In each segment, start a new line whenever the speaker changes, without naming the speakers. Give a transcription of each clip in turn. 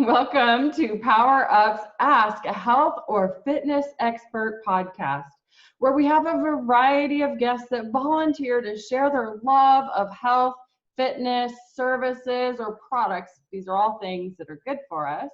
Welcome to Power Up's Ask a Health or Fitness Expert podcast, where we have a variety of guests that volunteer to share their love of health, fitness, services, or products. These are all things that are good for us.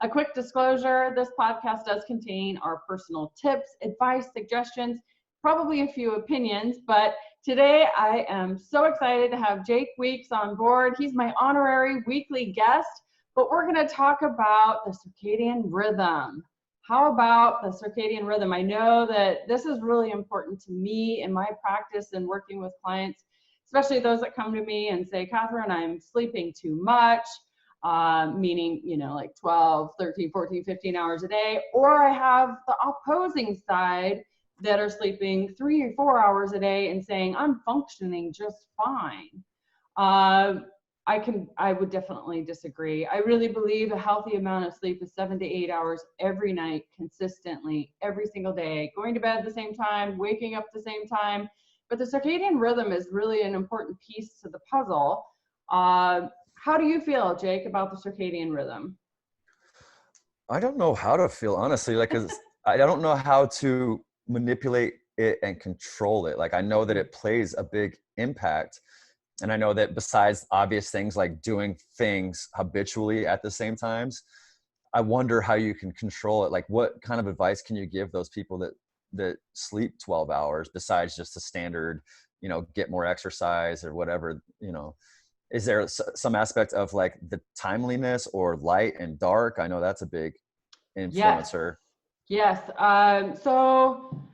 A quick disclosure, this podcast does contain our personal tips, advice, suggestions, probably a few opinions, but today I am so excited to have Jake Weeks on board. He's my honorary weekly guest. But we're going to talk about the circadian rhythm. How about the circadian rhythm? I know that this is really important to me in my practice and working with clients, especially those that come to me and say, Catherine, I'm sleeping too much, meaning, like 12, 13, 14, 15 hours a day. Or I have the opposing side that are sleeping 3 or 4 hours a day and saying, I'm functioning just fine. I would definitely disagree. I really believe a healthy amount of sleep is 7 to 8 hours every night, consistently, every single day, going to bed at the same time, waking up at the same time. But the circadian rhythm is really an important piece to the puzzle. How do you feel, Jake, about the circadian rhythm?
I don't know how to feel, honestly. I don't know how to manipulate it and control it. I know that it plays a big impact. And I know that besides obvious things like doing things habitually at the same times, I wonder how you can control it. What kind of advice can you give those people that sleep 12 hours besides just the standard, get more exercise or whatever, Is there some aspect of the timeliness or light and dark? I know that's a big influencer.
Yes. So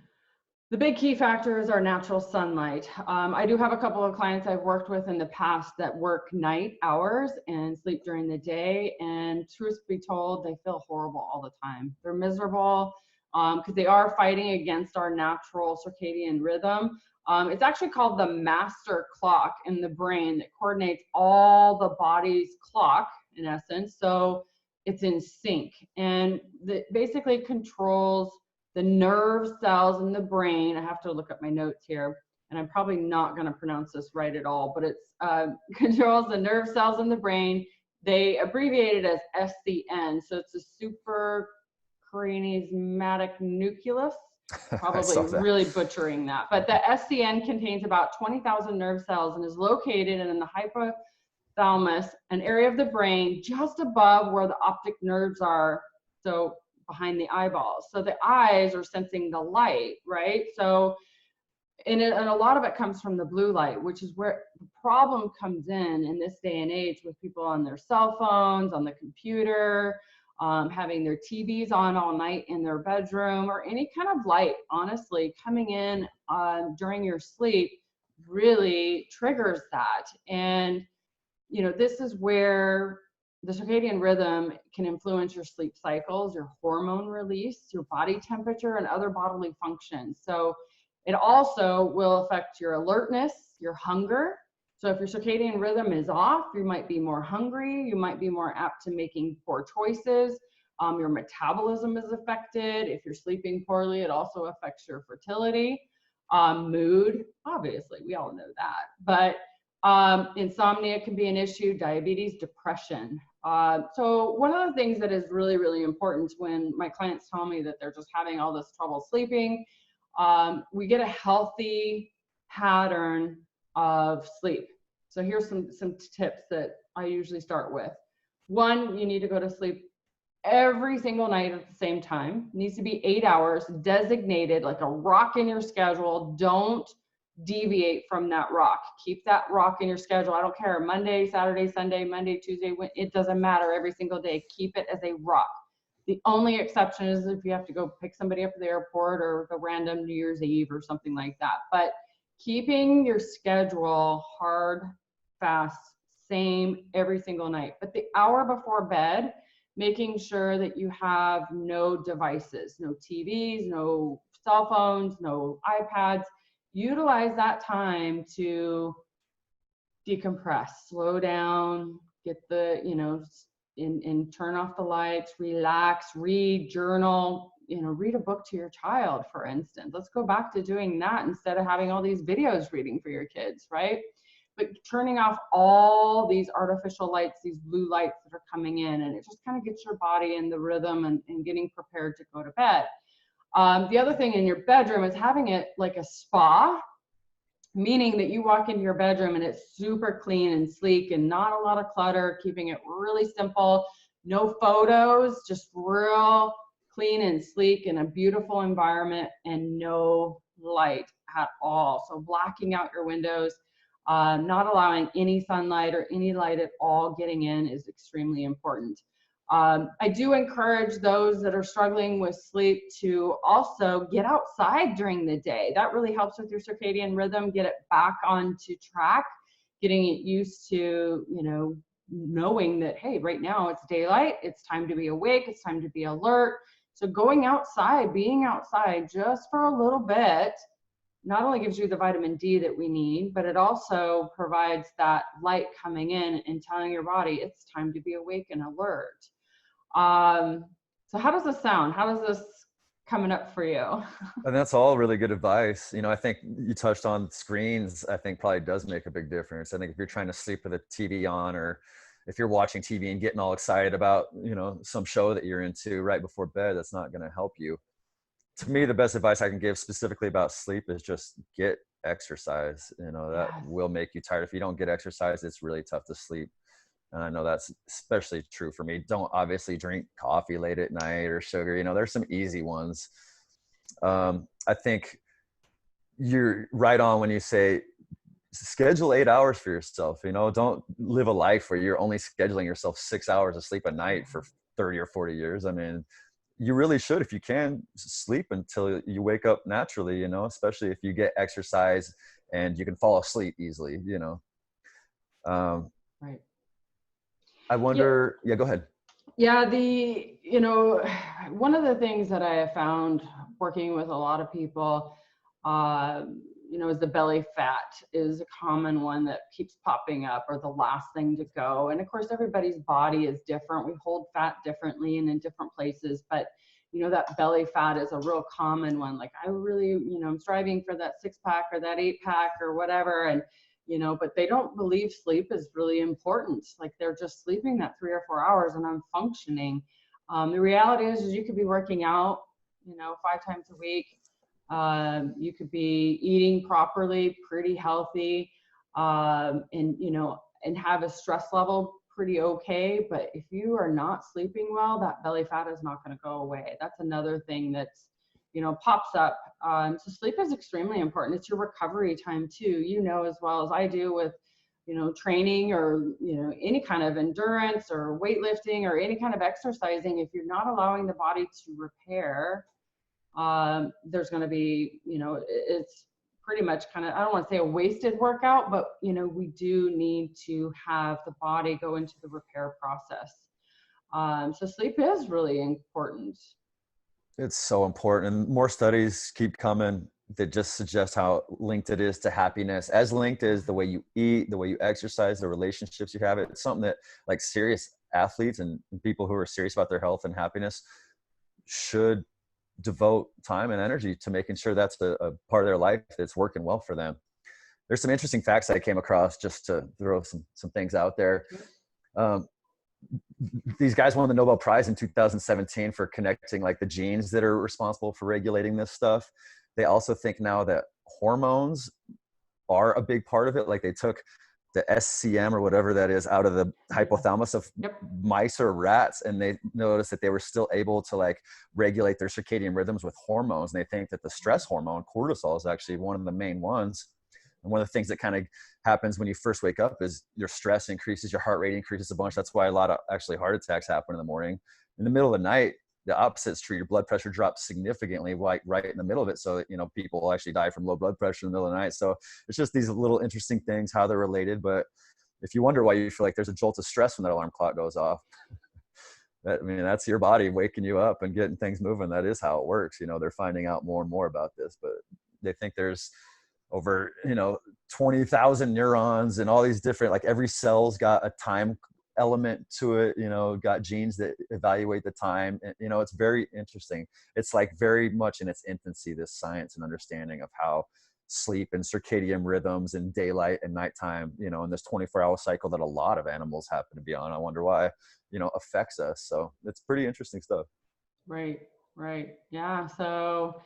the big key factor is our natural sunlight. I do have a couple of clients I've worked with in the past that work night hours and sleep during the day. And truth be told, they feel horrible all the time. They're miserable because they are fighting against our natural circadian rhythm. It's actually called the master clock in the brain that coordinates all the body's clock, in essence. So it's in sync and basically controls the nerve cells in the brain. I have to look up my notes here, and I'm probably not going to pronounce this right at all, but it's controls the nerve cells in the brain. They abbreviate it as SCN, so it's a suprachiasmatic nucleus. Probably really butchering that, but the SCN contains about 20,000 nerve cells and is located in the hypothalamus, an area of the brain just above where the optic nerves are. So behind the eyeballs. So the eyes are sensing the light, right? So, and a lot of it comes from the blue light, which is where the problem comes in this day and age with people on their cell phones, on the computer, having their TVs on all night in their bedroom, or any kind of light, honestly, coming in during your sleep really triggers that. And, this is where the circadian rhythm can influence your sleep cycles, your hormone release, your body temperature, and other bodily functions. So it also will affect your alertness, your hunger. So if your circadian rhythm is off, you might be more hungry, you might be more apt to making poor choices. Your metabolism is affected. If you're sleeping poorly, it also affects your fertility, mood, obviously, we all know that. But insomnia can be an issue, diabetes, depression. So one of the things that is really, really important when my clients tell me that they're just having all this trouble sleeping, we get a healthy pattern of sleep. So here's some tips that I usually start with. One, you need to go to sleep every single night at the same time. It needs to be 8 hours, designated, like a rock in your schedule. Don't deviate from that rock. Keep that rock in your schedule. I don't care, Monday, Saturday, Sunday, Monday, Tuesday, it doesn't matter, every single day. Keep it as a rock. The only exception is if you have to go pick somebody up at the airport or the random New Year's Eve or something like that. But keeping your schedule hard, fast, same every single night. But the hour before bed, making sure that you have no devices, no TVs, no cell phones, no iPads. Utilize that time to decompress, slow down, get the, and turn off the lights, relax, read, journal, read a book to your child, for instance. Let's go back to doing that instead of having all these videos reading for your kids, right? but turning off all these artificial lights, these blue lights that are coming in, and it just kind of gets your body in the rhythm and getting prepared to go to bed. The other thing in your bedroom is having it like a spa, meaning that you walk into your bedroom and it's super clean and sleek and not a lot of clutter, keeping it really simple, no photos, just real clean and sleek in a beautiful environment, and no light at all. So blacking out your windows, not allowing any sunlight or any light at all getting in is extremely important. I do encourage those that are struggling with sleep to also get outside during the day. That really helps with your circadian rhythm, get it back onto track, getting it used to, you know, knowing that, hey, right now it's daylight, it's time to be awake, it's time to be alert. So going outside, being outside just for a little bit, not only gives you the vitamin D that we need, but it also provides that light coming in and telling your body it's time to be awake and alert. So how does this sound? How does this coming up for you?
And that's all really good advice. You know, I think you touched on screens, I think probably does make a big difference. I think if you're trying to sleep with a TV on, or if you're watching TV and getting all excited about, you know, some show that you're into right before bed, that's not going to help you. To me, the best advice I can give specifically about sleep is just get exercise. You know, that will make you tired. If you don't get exercise, it's really tough to sleep. And I know that's especially true for me. Don't obviously drink coffee late at night or sugar. You know, there's some easy ones. I think you're right on when you say schedule 8 hours for yourself. You know, don't live a life where you're only scheduling yourself 6 hours of sleep a night for 30 or 40 years. I mean, you really should, if you can, sleep until you wake up naturally, you know, especially if you get exercise and you can fall asleep easily, you know.
Right.
I wonder, yeah, go ahead.
Yeah, you know, one of the things that I have found working with a lot of people, you know, is the belly fat is a common one that keeps popping up, or the last thing to go. And of course, everybody's body is different. We hold fat differently and in different places, but you know, that belly fat is a real common one. Like, I really, you know, I'm striving for that 6-pack or that 8-pack or whatever. And you know, but they don't believe sleep is really important. Like, they're just sleeping that 3 or 4 hours and I'm functioning. The reality is you could be working out, you know, 5 times a week. You could be eating properly, pretty healthy, and, you know, and have a stress level pretty okay. But if you are not sleeping well, that belly fat is not going to go away. That's another thing that's, you know, pops up. So sleep is extremely important. It's your recovery time too, you know, as well as I do with, you know, training or, you know, any kind of endurance or weightlifting or any kind of exercising. If you're not allowing the body to repair, there's going to be, you know, it's pretty much kind of, I don't want to say a wasted workout, but, you know, we do need to have the body go into the repair process. So sleep is really important.
It's so important. And more studies keep coming that just suggest how linked it is to happiness, as linked as the way you eat, the way you exercise, the relationships you have. It's something that, like, serious athletes and people who are serious about their health and happiness should devote time and energy to making sure that's a part of their life that's working well for them. There's some interesting facts I came across, just to throw some things out there. These guys won the Nobel Prize in 2017 for connecting, like, the genes that are responsible for regulating this stuff. They also think now that hormones are a big part of it. Like, they took the SCM or whatever that is out of the hypothalamus of mice or rats, and they noticed that they were still able to, like, regulate their circadian rhythms with hormones. And they think that the stress hormone cortisol is actually one of the main ones. And one of the things that kind of happens when you first wake up is your stress increases, your heart rate increases a bunch. That's why a lot of actually heart attacks happen in the morning. In the middle of the night, the opposite is true. Your blood pressure drops significantly, like right in the middle of it. So, you know, people will actually die from low blood pressure in the middle of the night. So it's just these little interesting things, how they're related. But if you wonder why you feel like there's a jolt of stress when that alarm clock goes off, I mean, that's your body waking you up and getting things moving. That is how it works. You know, they're finding out more and more about this, but they think there's over, you know, 20,000 neurons and all these different, like, every cell's got a time element to it, you know, got genes that evaluate the time. And, you know, it's very interesting. It's like very much in its infancy, this science and understanding of how sleep and circadian rhythms and daylight and nighttime, you know, in this 24-hour cycle that a lot of animals happen to be on. I wonder why, you know, affects us. So it's pretty interesting stuff.
Right, right. Yeah. So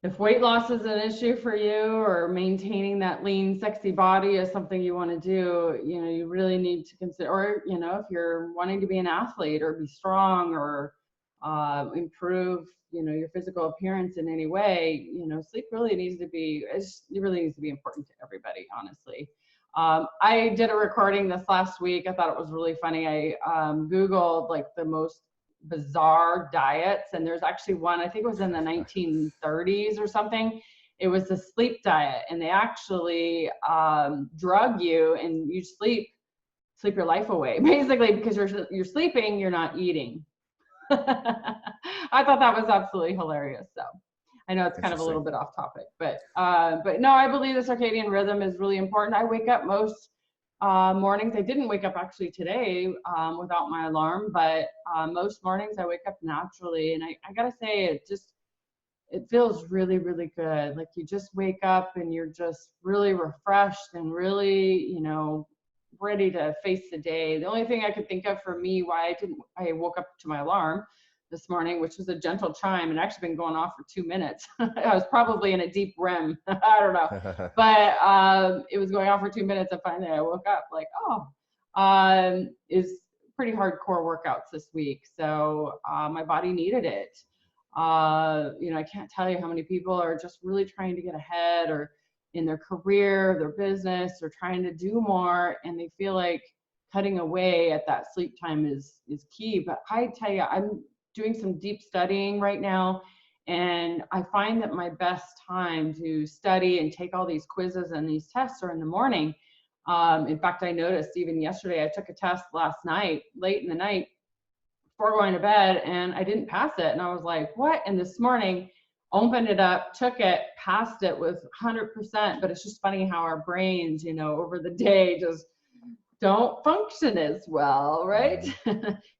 if weight loss is an issue for you, or maintaining that lean, sexy body is something you want to do, you know, you really need to consider, or, you know, if you're wanting to be an athlete or be strong, or improve, you know, your physical appearance in any way, you know, sleep really needs to be, it really needs to be important to everybody, honestly. I did a recording this last week. I thought it was really funny. I Googled like the most bizarre diets, and there's actually one, I think it was in the 1930s or something. It was the sleep diet, and they actually drug you, and you sleep your life away basically, because you're sleeping, you're not eating. I thought that was absolutely hilarious. So I know it's kind of a little bit off topic, but no, I believe the circadian rhythm is really important. I wake up most mornings. I didn't wake up actually today without my alarm, but most mornings I wake up naturally, and I gotta say, it feels really, really good. Like, you just wake up and you're just really refreshed and really, you know, ready to face the day. The only thing I could think of for me why I woke up to my alarm this morning, which was a gentle chime, and actually been going off for 2 minutes. I was probably in a deep REM. I don't know, but it was going off for 2 minutes, and finally I woke up like, is pretty hardcore workouts this week. So my body needed it. You know, I can't tell you how many people are just really trying to get ahead, or in their career, their business, or trying to do more, and they feel like cutting away at that sleep time is key. But I tell you, I'm doing some deep studying right now, and I find that my best time to study and take all these quizzes and these tests are in the morning. In fact, I noticed even yesterday, I took a test last night, late in the night, before going to bed, and I didn't pass it. And I was like, what? And this morning, opened it up, took it, passed it with 100%. But it's just funny how our brains, you know, over the day just don't function as well, right?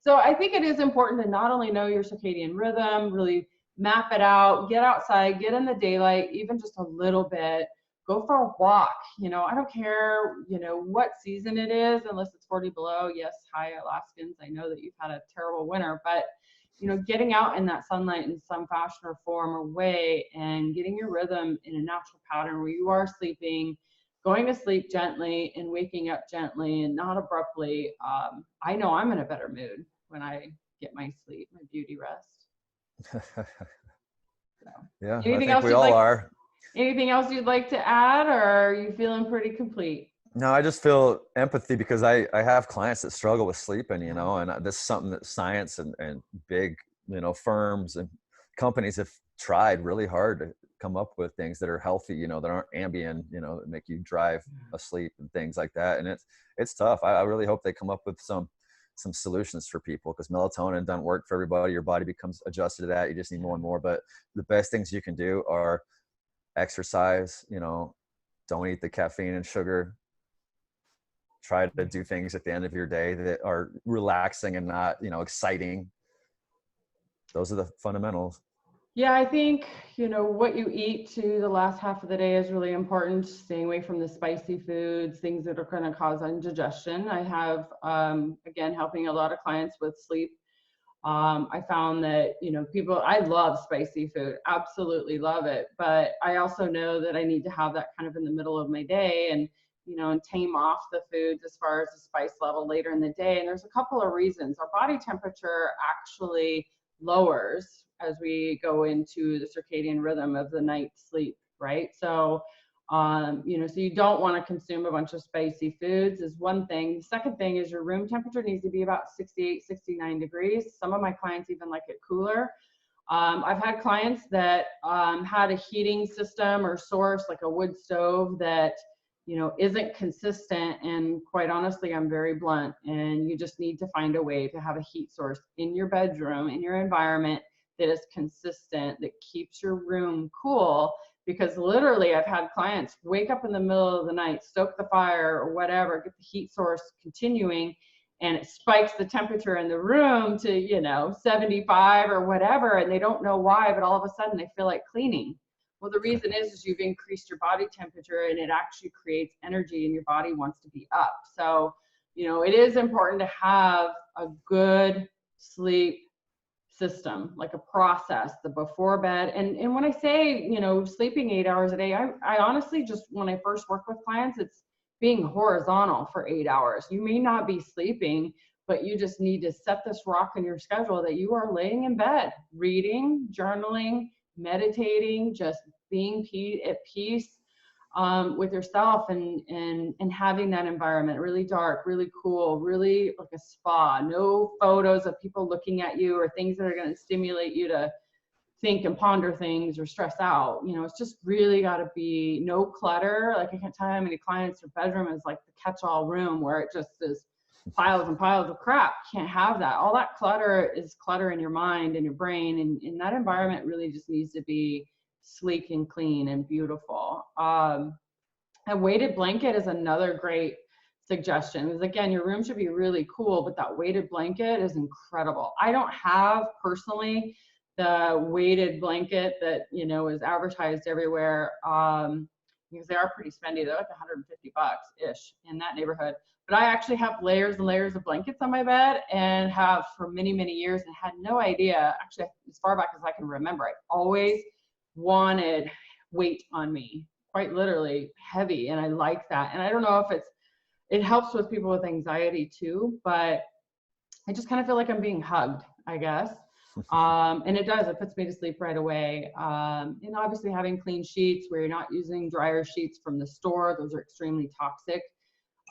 So I think it is important to not only know your circadian rhythm, really map it out, get outside, get in the daylight, even just a little bit, go for a walk. You know, I don't care, you know, what season it is, unless it's 40 below. Yes, hi, Alaskans. I know that you've had a terrible winter, but, you know, getting out in that sunlight in some fashion or form or way, and getting your rhythm in a natural pattern where you are sleeping, going to sleep gently and waking up gently and not abruptly. I know I'm in a better mood when I get my sleep, my beauty rest. So,
yeah, I think we all are.
Anything else you'd like to add, or are you feeling pretty complete?
No, I just feel empathy because I have clients that struggle with sleeping, you know, and this is something that science and big, you know, firms and companies have tried really hard to come up with things that are healthy, you know, that aren't Ambien, you know, that make you drive asleep and things like that. And it's tough. I really hope they come up with some solutions for people, because melatonin doesn't work for everybody. Your body becomes adjusted to that. You just need more and more. But the best things you can do are exercise, you know, don't eat the caffeine and sugar. Try to do things at the end of your day that are relaxing and not, you know, exciting. Those are the fundamentals.
Yeah, I think, you know, what you eat to the last half of the day is really important. Staying away from the spicy foods, things that are going to cause indigestion. I have, again, helping a lot of clients with sleep. I found that, you know, I love spicy food, absolutely love it. But I also know that I need to have that kind of in the middle of my day, and, you know, and tame off the foods as far as the spice level later in the day. And there's a couple of reasons. Our body temperature actually lowers as we go into the circadian rhythm of the night sleep, right? So, you know, so you don't want to consume a bunch of spicy foods is one thing. The second thing is your room temperature needs to be about 68, 69 degrees. Some of my clients even like it cooler. I've had clients that had a heating system or source, like a wood stove, that, you know, isn't consistent. And quite honestly, I'm very blunt, and you just need to find a way to have a heat source in your bedroom, in your environment, that is consistent, that keeps your room cool. Because literally I've had clients wake up in the middle of the night, stoke the fire or whatever, get the heat source continuing, and it spikes the temperature in the room to, you know, 75 or whatever, and they don't know why, but all of a sudden they feel like cleaning. Well, the reason is you've increased your body temperature, and it actually creates energy, and your body wants to be up. So, it is important to have a good sleep system, like a process, the before bed. And when I say, sleeping 8 hours a day, I honestly just, when I first work with clients, it's being horizontal for 8 hours. You may not be sleeping, but you just need to set this rock in your schedule that you are laying in bed, reading, journaling, meditating, just being at peace with yourself, and having that environment really dark, really cool, really like a spa. No photos of people looking at you or things that are going to stimulate you to think and ponder things or stress out. It's just really got to be no clutter. Like, I can't tell you how many clients their bedroom is like the catch-all room where it just is piles and piles of crap. You can't have that. All that clutter is clutter in your mind and your brain, and that environment really just needs to be sleek and clean and beautiful. A weighted blanket is another great suggestion. Because again, your room should be really cool, but that weighted blanket is incredible. I don't have personally the weighted blanket that is advertised everywhere, because they are pretty spendy. They're like $150 ish in that neighborhood. But I actually have layers and layers of blankets on my bed, and have for many, many years, and had no idea, actually, as far back as I can remember, I always wanted weight on me, quite literally heavy. And I like that. And I don't know if it helps with people with anxiety too, but I just kind of feel like I'm being hugged, I guess. And it does, it puts me to sleep right away. And obviously having clean sheets where you're not using dryer sheets from the store. Those are extremely toxic.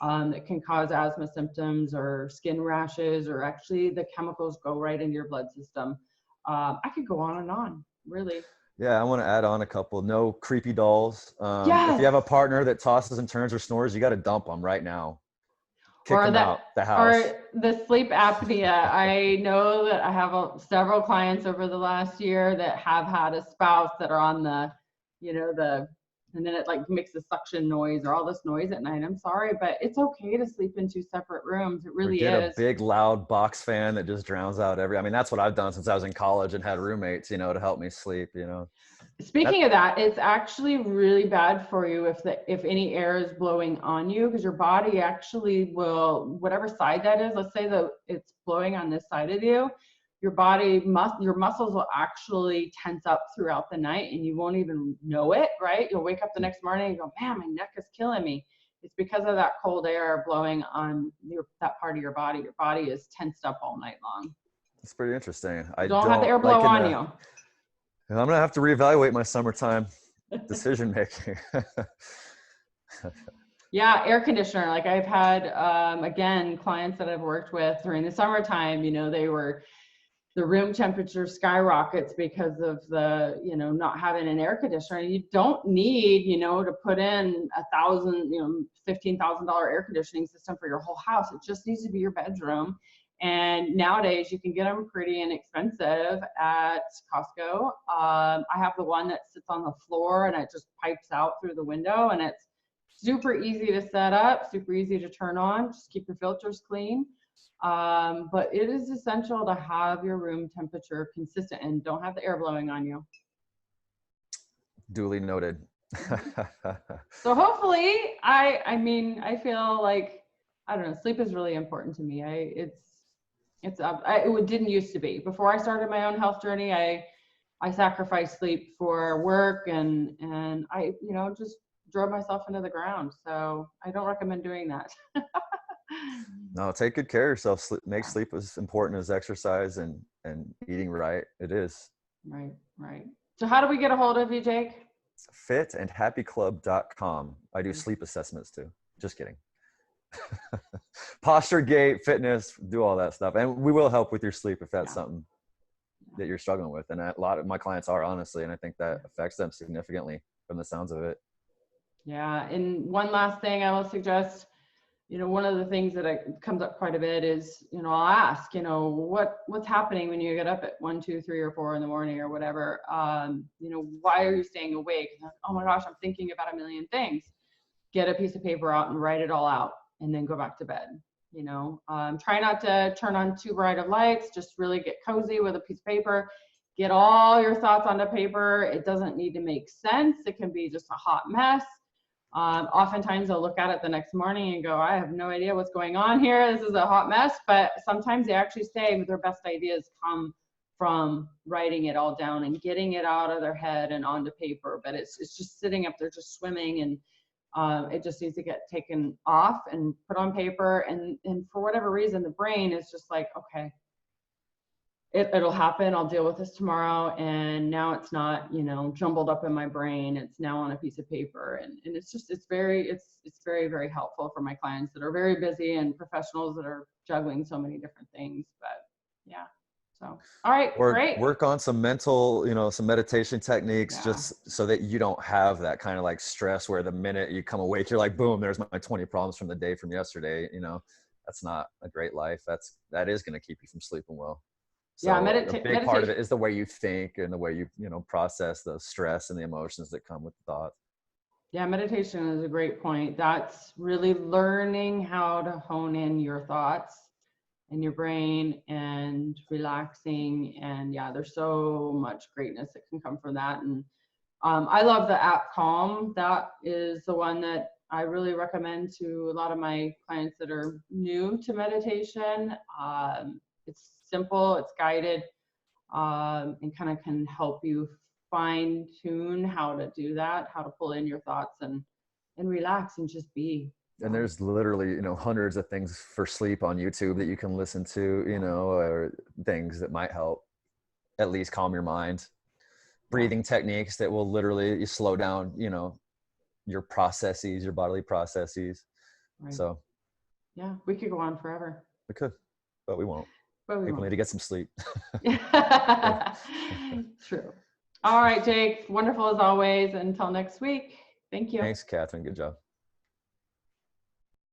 That can cause asthma symptoms or skin rashes, or actually the chemicals go right into your blood system. I could go on and on, really.
Yeah, I want to add on a couple. No creepy dolls.
Yes.
If you have a partner that tosses and turns or snores, you got to dump them right now. Kick them out the house.
Or the sleep apnea. I know that I have several clients over the last year that have had a spouse that are on and then it like makes a suction noise or all this noise at night. I'm sorry, but it's okay to sleep in 2 separate rooms. It really
Get
is.
a big loud box fan that just drowns out that's what I've done since I was in college and had roommates, to help me sleep,
Speaking of that, it's actually really bad for you if any air is blowing on you, because your body actually will, whatever side that is, let's say that it's blowing on this side of you, your muscles will actually tense up throughout the night, and you won't even know it, right? You'll wake up the next morning and go, man, my neck is killing me. It's because of that cold air blowing on that part of your body. Your body is tensed up all night long.
It's pretty interesting.
I don't have the air blow on you.
I'm going to have to reevaluate my summertime decision making.
Yeah, air conditioner. Like, I've had, again, clients that I've worked with during the summertime, the room temperature skyrockets because of the, not having an air conditioner. You don't need, to put in $15,000 air conditioning system for your whole house. It just needs to be your bedroom. And nowadays you can get them pretty inexpensive at Costco. I have the one that sits on the floor and it just pipes out through the window, and it's super easy to set up, super easy to turn on. Just keep your filters clean. But it is essential to have your room temperature consistent and don't have the air blowing on you.
Duly noted.
So hopefully, I feel like, I don't know, sleep is really important to me. It didn't used to be. Before I started my own health journey, I sacrificed sleep for work, and I, just drove myself into the ground. So I don't recommend doing that.
No, take good care of yourself. Make sleep as important as exercise and eating right. It is.
Right. So how do we get a hold of you, Jake?
fitandhappyclub.com. I do sleep assessments too. Just kidding. Posture, gait, fitness, do all that stuff. And we will help with your sleep if that's something that you're struggling with. And a lot of my clients are, honestly, and I think that affects them significantly from the sounds of it. Yeah.
And one last thing I will suggest, one of the things that comes up quite a bit is, I'll ask, what's happening when you get up at 1, 2, 3, or 4 in the morning or whatever? Why are you staying awake? Oh my gosh, I'm thinking about a million things. Get a piece of paper out and write it all out, and then go back to bed. Try not to turn on too bright of lights. Just really get cozy with a piece of paper. get all your thoughts onto paper. It doesn't need to make sense. It can be just a hot mess. Oftentimes I'll look at it the next morning and go, I have no idea what's going on here. This is a hot mess. But sometimes they actually say their best ideas come from writing it all down and getting it out of their head and onto paper. But it's just sitting up there, just swimming, and it just needs to get taken off and put on paper. And for whatever reason, the brain is just like, okay, it'll happen. I'll deal with this tomorrow. And now it's not, jumbled up in my brain. It's now on a piece of paper. And it's very, very helpful for my clients that are very busy and professionals that are juggling so many different things. But yeah. So, all right, great.
Work on some mental, some meditation techniques, just so that you don't have that kind of like stress where the minute you come awake, you're like, boom, there's my 20 problems from the day from yesterday. That's not a great life. That is going to keep you from sleeping well. So a big part of it is the way you think and the way you process the stress and the emotions that come with the thoughts.
Yeah, meditation is a great point. That's really learning how to hone in your thoughts in your brain and relaxing. And yeah, there's so much greatness that can come from that. And I love the app Calm. That is the one that I really recommend to a lot of my clients that are new to meditation. It's simple, it's guided, and kind of can help you fine tune how to do that, how to pull in your thoughts and relax and just be.
And there's literally, hundreds of things for sleep on YouTube that you can listen to, or things that might help at least calm your mind. Breathing techniques that will literally slow down, your processes, your bodily processes. Right. So
yeah, we could go on forever.
We could, but we won't. People need to get some sleep.
True. All right, Jake. Wonderful as always. Until next week. Thank you.
Thanks, Catherine. Good job.